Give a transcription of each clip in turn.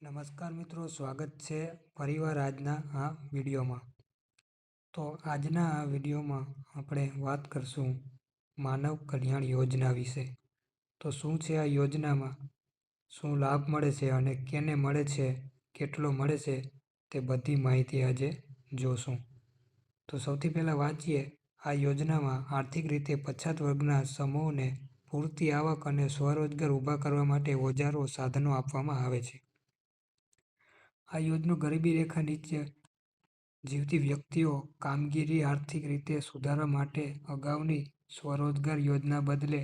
નમસ્કાર મિત્રો, સ્વાગત છે ફરીવાર આજના આ વિડીયોમાં. તો આજના આ વિડીયોમાં આપણે વાત કરશું માનવ કલ્યાણ યોજના વિશે. તો શું છે આ યોજનામાં, શું લાભ મળે છે અને કેને મળે છે, કેટલો મળે છે, તે બધી માહિતી આજે જોશું. તો સૌથી પહેલાં વાંચીએ, આ યોજનામાં આર્થિક રીતે પછાત વર્ગના સમૂહને પૂરતી આવક અને સ્વરોજગાર ઊભા કરવા માટે ઓજારો, સાધનો આપવામાં આવે છે. આ યોજના ગરીબી રેખા નીચે જીવતી વ્યક્તિઓ કામગીરી આર્થિક રીતે સુધારવા માટે અગાઉની સ્વરોજગાર યોજના બદલે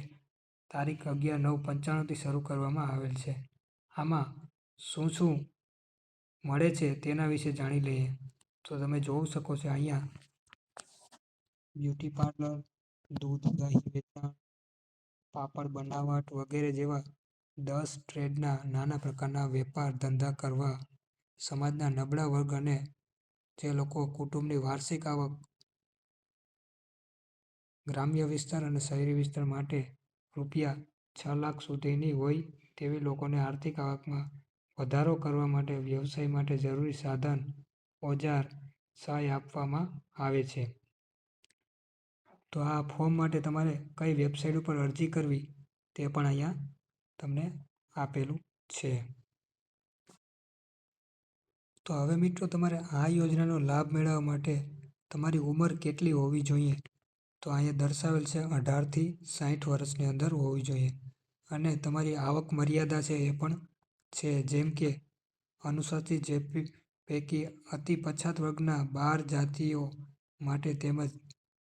તારીખ 11/9/95થી શરૂ કરવામાં આવેલ છે. આમાં શું શું મળે છે તેના વિશે જાણી લઈએ. તો તમે જોઈ શકો છો અહીંયા બ્યુટી પાર્લર, દૂધ દહીં વેચાણ, પાપડ બનાવટ વગેરે જેવા 10 ટ્રેડના નાના પ્રકારના વેપાર ધંધા કરવા, સમાજના નબળા વર્ગ અને જે લોકો કુટુંબની વાર્ષિક આવક ગ્રામ્ય વિસ્તાર અને શહેરી વિસ્તાર માટે રૂપિયા 6 લાખ સુધીની હોય તેવી લોકોને આર્થિક આવકમાં વધારો કરવા માટે વ્યવસાય માટે જરૂરી સાધન, ઓજાર, સહાય આપવામાં આવે છે. તો આ ફોર્મ માટે તમારે કઈ વેબસાઇટ ઉપર અરજી કરવી તે પણ અહીંયા તમને આપેલું છે. તો હવે મિત્રો, તમારે આ યોજનાનો લાભ મેળવવા માટે તમારી ઉંમર કેટલી હોવી જોઈએ? તો અહીંયા દર્શાવેલ છે 18થી 60 વર્ષની અંદર હોવી જોઈએ. અને તમારી આવક મર્યાદા છે એ પણ છે, જેમ કે અનુસૂચિત જાતિ પૈકી અતિ પછાત વર્ગના 12 જાતિઓ માટે તેમજ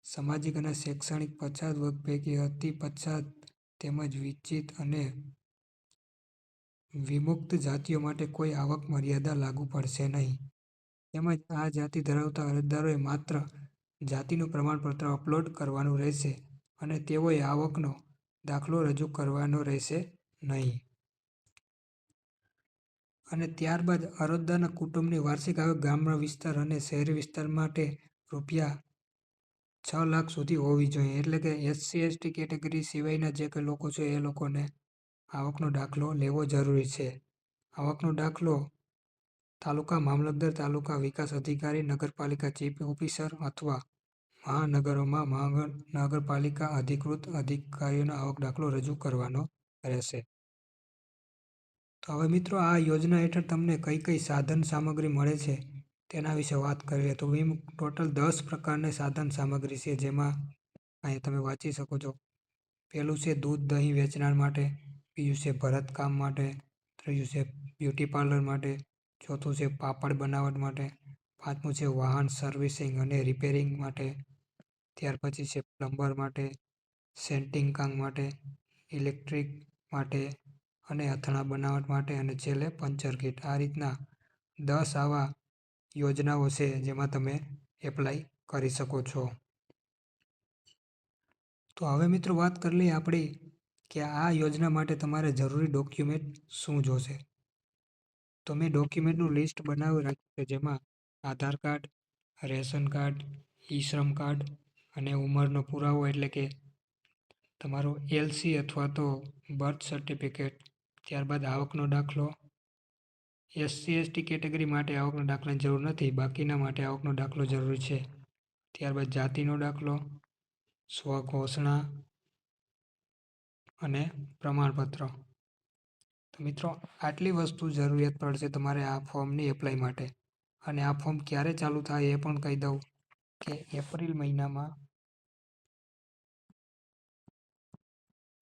સામાજિક અને શૈક્ષણિક પછાત વર્ગ પૈકી અતિ પછાત તેમજ વિચિત અને વિમુક્ત જાતિઓ માટે કોઈ આવક મર્યાદા લાગુ પડશે નહીં. તેમજ આ જાતિ ધરાવતા અરજદારોએ માત્ર જાતિનું પ્રમાણપત્ર અપલોડ કરવાનું રહેશે અને તેઓએ આવકનો દાખલો રજૂ કરવાનો રહેશે નહીં. અને ત્યારબાદ અરજદારના કુટુંબની વાર્ષિક આવક ગ્રામ્ય વિસ્તાર અને શહેરી વિસ્તાર માટે રૂપિયા 6 લાખ સુધી હોવી જોઈએ. એટલે કે SC/ST કેટેગરી સિવાયના જે કંઈ લોકો છે એ લોકોને આવકનો દાખલો લેવો જરૂરી છે. આવકનો દાખલો તાલુકા મામલતદાર, તાલુકા વિકાસ અધિકારી, નગરપાલિકા ચીફ ઓફિસર અથવા મહાનગરોમાં મહાનગરપાલિકા અધિકૃત અધિકારીઓનો આવક દાખલો રજૂ કરવાનો રહેશે. તો હવે મિત્રો, આ યોજના હેઠળ તમને કઈ કઈ સાધન સામગ્રી મળે છે તેના વિશે વાત કરીએ. તો ટોટલ 10 પ્રકારની સાધન સામગ્રી છે, જેમાં અહીંયા તમે વાંચી શકો છો. પહેલું છે દૂધ દહીં વેચાણ માટે, બીજું છે ભરતકામ માટે, ત્રીજું છે બ્યુટી પાર્લર માટે, ચોથું છે પાપડ બનાવટ માટે, પાંચમું છે વાહન સર્વિસિંગ અને રિપેરિંગ માટે, ત્યાર પછી છે પ્લમ્બર માટે, સેન્ટિંગ કામ માટે, ઇલેક્ટ્રિક માટે અને અથાણા બનાવટ માટે, અને છેલ્લે પંચર કીટ. આ રીતના 10 આવા યોજનાઓ છે જેમાં તમે એપ્લાય કરી શકો છો. તો હવે મિત્રો, વાત કરી લઈએ આપણી કે આ યોજના માટે તમારે જરૂરી ડોક્યુમેન્ટ શું જોશે. તો મેં ડોક્યુમેન્ટનું લિસ્ટ બનાવી રાખ્યું છે, જેમાં આધાર કાર્ડ, રેશન કાર્ડ, ઈ-શ્રમ કાર્ડ અને ઉંમરનો પુરાવો એટલે કે તમારો LC અથવા તો બર્થ સર્ટિફિકેટ, ત્યારબાદ આવકનો દાખલો. SC/ST કેટેગરી માટે આવકનો દાખલાની જરૂર નથી, બાકીના માટે આવકનો દાખલો જરૂરી છે. ત્યારબાદ જાતિનો દાખલો, સ્વઘોષણા અને પ્રમાણપત્ર. તો મિત્રો, આટલી વસ્તુ જરૂરિયાત પડશે તમારે આ ફોર્મની એપ્લાય માટે. અને આ ફોર્મ ક્યારે ચાલુ થાય એ પણ કહી દઉં કે એપ્રિલ મહિનામાં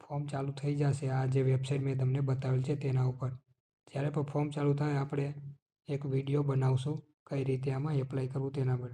ફોર્મ ચાલુ થઈ જશે. આ જે વેબસાઇટ મેં તમને બતાવેલ છે તેના ઉપર જ્યારે પણ ફોર્મ ચાલુ થાય આપણે એક વિડીયો બનાવશું કઈ રીતે આમાં એપ્લાય કરવું તેના પર.